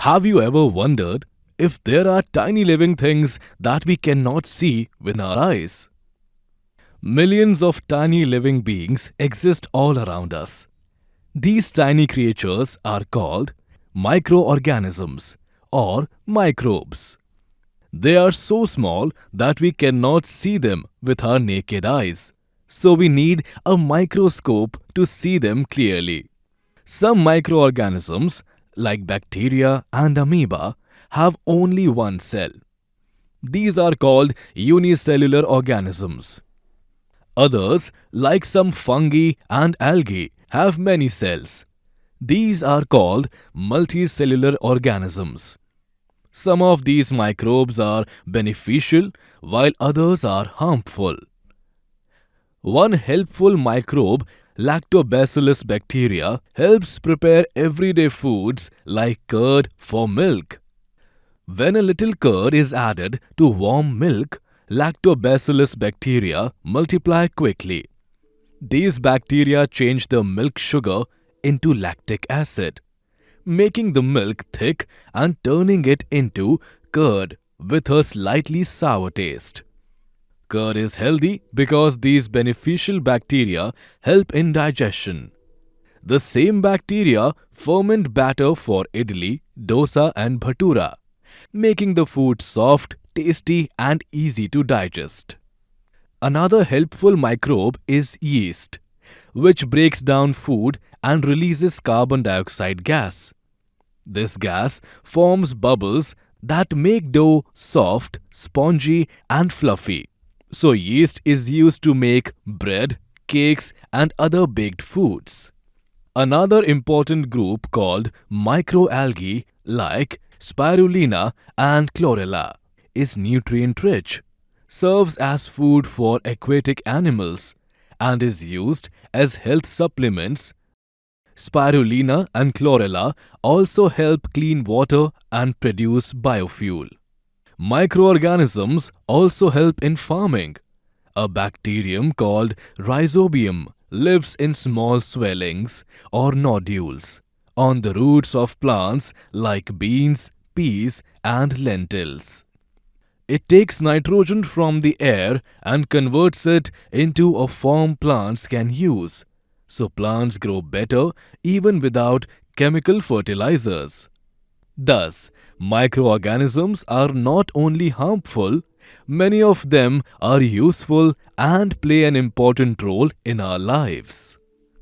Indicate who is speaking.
Speaker 1: Have you ever wondered if there are tiny living things that we cannot see with our eyes? Millions of tiny living beings exist all around us. These tiny creatures are called microorganisms or microbes. They are so small that we cannot see them with our naked eyes, so we need a microscope to see them clearly. Some microorganisms, like bacteria and amoeba, have only one cell. These are called unicellular organisms. Others, like some fungi and algae, have many cells. These are called multicellular organisms. Some of these microbes are beneficial while others are harmful. One helpful microbe, Lactobacillus bacteria, helps prepare everyday foods like curd for milk. When a little curd is added to warm milk, Lactobacillus bacteria multiply quickly. These bacteria change the milk sugar into lactic acid, making the milk thick and turning it into curd with a slightly sour taste. Curd is healthy because these beneficial bacteria help in digestion. The same bacteria ferment batter for idli, dosa and bhatura, making the food soft, tasty and easy to digest. Another helpful microbe is yeast, which breaks down food and releases carbon dioxide gas. This gas forms bubbles that make dough soft, spongy and fluffy. So yeast is used to make bread, cakes and other baked foods. Another important group called microalgae like spirulina and chlorella is nutrient-rich, serves as food for aquatic animals, and is used as health supplements. Spirulina and chlorella also help clean water and produce biofuel. Microorganisms also help in farming. A bacterium called rhizobium lives in small swellings or nodules on the roots of plants like beans, peas, and lentils. It takes nitrogen from the air and converts it into a form plants can use, so plants grow better even without chemical fertilizers. Thus, microorganisms are not only harmful, many of them are useful and play an important role in our lives.